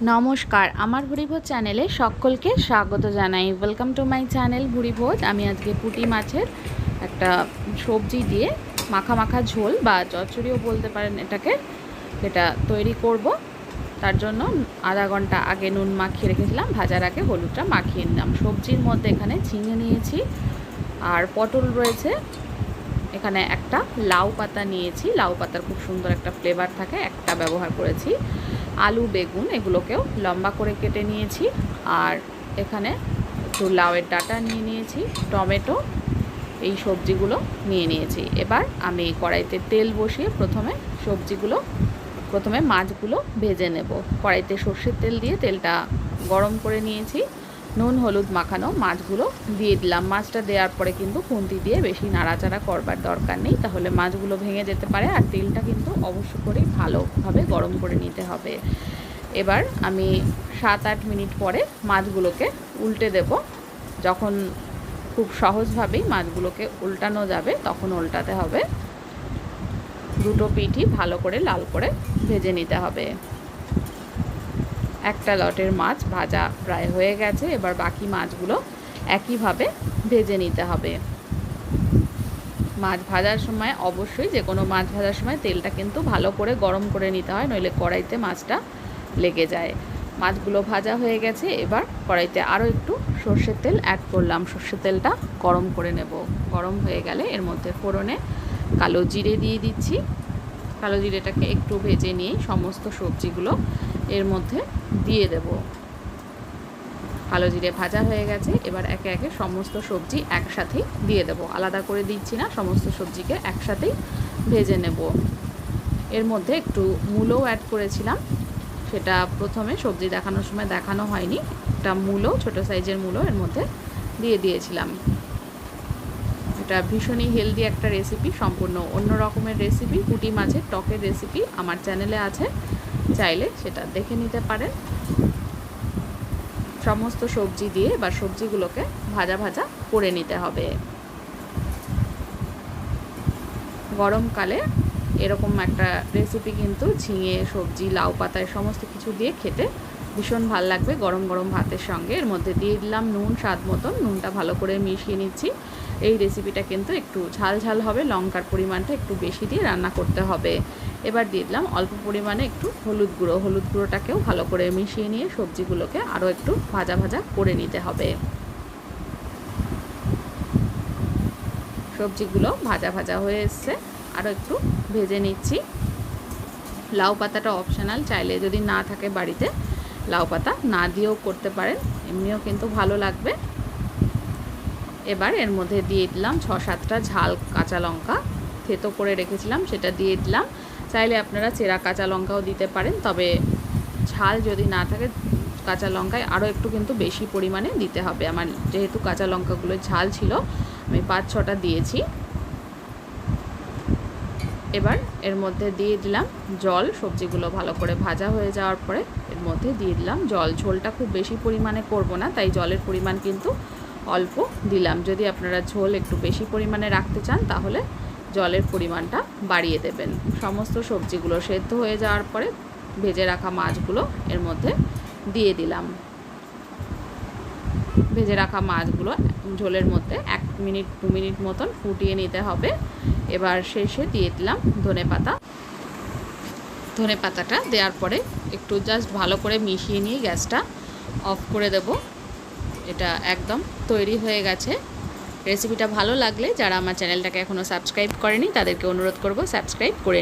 নমস্কার, আমার ভুরিভোজ চ্যানেলে সকলকে স্বাগত জানাই। Welcome to my channel Bhurivoj. আমি আজকে পুঁটি মাছের একটা সবজি দিয়ে মাখা মাখা ঝোল বা চচ্চড়িও বলতে পারেন এটাকে, এটা তৈরি করব। তার জন্য আধা ঘন্টা আগে নুন মাখিয়ে রেখেছিলাম, ভাজার আগে হলুদটা মাখিয়ে নিলাম। সবজির মধ্যে এখানে ঝিঙে নিয়েছি আর পটল রয়েছে। এখানে একটা লাউ পাতা নিয়েছি, লাউ পাতার খুব সুন্দর একটা ফ্লেভার থাকে, একটা ব্যবহার করেছি। আলু বেগুন এগুলোকেও লম্বা করে কেটে নিয়েছি। আর এখানে একটু লাউয়ের ডাঁটা নিয়ে নিয়েছি, টমেটো, এই সবজিগুলো নিয়ে নিয়েছি। এবার আমি কড়াইতে তেল বসিয়ে প্রথমে মাছগুলো ভেজে নেব। কড়াইতে সর্ষের তেল দিয়ে তেলটা গরম করে নিয়েছি। নুন হলুদ মাখানো মাছগুলো দিয়ে দিলাম। মাছটা দেওয়ার পরে কিন্তু খুন্তি দিয়ে বেশি নাড়াচাড়া করবার দরকার নেই, তাহলে মাছগুলো ভেঙে যেতে পারে। আর তেলটা কিন্তু অবশ্য করেই ভালোভাবে গরম করে নিতে হবে। এবার আমি 7-8 মিনিট পরে মাছগুলোকে উল্টে দেব। যখন খুব সহজভাবেই মাছগুলোকে উল্টানো যাবে তখন উল্টাতে হবে। দুটো পিঠই ভালো করে লাল করে ভেজে নিতে হবে। একটা লটের মাছ ভাজা প্রায় হয়ে গেছে। এবার বাকি মাছগুলো একইভাবে ভেজে নিতে হবে। মাছ ভাজার সময় অবশ্যই, যে কোনো মাছ ভাজার সময় তেলটা কিন্তু ভালো করে গরম করে নিতে হয়, নইলে কড়াইতে মাছটা লেগে যায়। মাছগুলো ভাজা হয়ে গেছে। এবার কড়াইতে আরও একটু সর্ষের তেল অ্যাড করলাম। সর্ষের তেলটা গরম করে নেব। গরম হয়ে গেলে এর মধ্যে ফোড়নে কালো জিরে দিয়ে দিচ্ছি। কালো জিরেটাকে একটু ভেজে নিয়ে সমস্ত সবজিগুলো এর মধ্যে দিয়ে দেব। কালো জিরে ভাজা হয়ে গেছে। এবার একে একে সমস্ত সবজি একসাথেই দিয়ে দেব, আলাদা করে দিচ্ছি না, সমস্ত সবজিকে একসাথেই ভেজে নেব। এর মধ্যে একটু মূলও অ্যাড করেছিলাম, সেটা প্রথমে সবজি দেখানোর সময় দেখানো হয়নি। একটা মূলো, ছোটো সাইজের মূলো এর মধ্যে দিয়ে দিয়েছিলাম। এটা ভীষণই হেলদি একটা রেসিপি, সম্পূর্ণ অন্য রকমের রেসিপি। পুঁটি মাছের টকের রেসিপি আমার চ্যানেলে আছে, চাইলে সেটা দেখে নিতে পারেন। সমস্ত সবজি দিয়ে এবার সবজিগুলোকে ভাজা ভাজা করে নিতে হবে। গরমকালে এরকম একটা রেসিপি কিন্তু ঝিঙে, সবজি, লাউ পাতায় সমস্ত কিছু দিয়ে খেতে ভীষণ ভালো লাগবে গরম গরম ভাতের সঙ্গে। এর মধ্যে দিয়ে দিলাম নুন স্বাদ মতন, নুনটা ভালো করে মিশিয়ে নিচ্ছি। এই রেসিপিটা কিন্তু একটু ঝাল ঝাল হবে, লঙ্কার পরিমাণটা একটু বেশি দিয়ে রান্না করতে হবে। এবার দিয়ে দিলাম অল্প পরিমাণে একটু হলুদ গুঁড়ো। হলুদ গুঁড়োটাকেও ভালো করে মিশিয়ে নিয়ে সবজিগুলোকে আরও একটু ভাজা ভাজা করে নিতে হবে। সবজিগুলো ভাজা ভাজা হয়ে এসছে, আরও একটু ভেজে নিচ্ছি। লাউ পাতাটা অপশনাল, চাইলে যদি না থাকে বাড়িতে লাউ পাতা না দিয়েও করতে পারেন, এমনিও কিন্তু ভালো লাগবে। এবার এর মধ্যে দিয়ে দিলাম 6-7টা ঝাল কাঁচা লঙ্কা, থেতো করে রেখেছিলাম, সেটা দিয়ে দিলাম। চাইলে আপনারা চেরা কাঁচা লঙ্কাও দিতে পারেন, তবে ঝাল যদি না থাকে কাঁচা লঙ্কায় আরও একটু কিন্তু বেশি পরিমাণে দিতে হবে। আমার যেহেতু কাঁচা লঙ্কাগুলো ঝাল ছিল, আমি 5-6টা দিয়েছি। এবার এর মধ্যে দিয়ে দিলাম জল। সবজিগুলো ভালো করে ভাজা হয়ে যাওয়ার পরে এর মধ্যে দিয়ে দিলাম জল। ঝোলটা খুব বেশি পরিমাণে করব না, তাই জলের পরিমাণ কিন্তু অল্প দিলাম। যদি আপনারা ঝোল একটু বেশি পরিমাণে রাখতে চান তাহলে জলের পরিমাণটা বাড়িয়ে দেবেন। সমস্ত সবজিগুলো সেদ্ধ হয়ে যাওয়ার পরে ভেজে রাখা মাছগুলো এর মধ্যে দিয়ে দিলাম। ভেজে রাখা মাছগুলো ঝোলের মধ্যে 1-2 মিনিট মতন ফুটিয়ে নিতে হবে। এবার শেষে দিয়ে দিলাম ধনেপাতা। ধনেপাতাটা দেওয়ার পরে একটু জাস্ট ভালো করে মিশিয়ে নিয়ে গ্যাসটা অফ করে দেব। এটা একদম তৈরি হয়ে গেছে। রেসিপিটা ভালো লাগলে যারা আমার চ্যানেলটাকে এখনও সাবস্ক্রাইব করেনি তাদেরকে অনুরোধ করব সাবস্ক্রাইব করে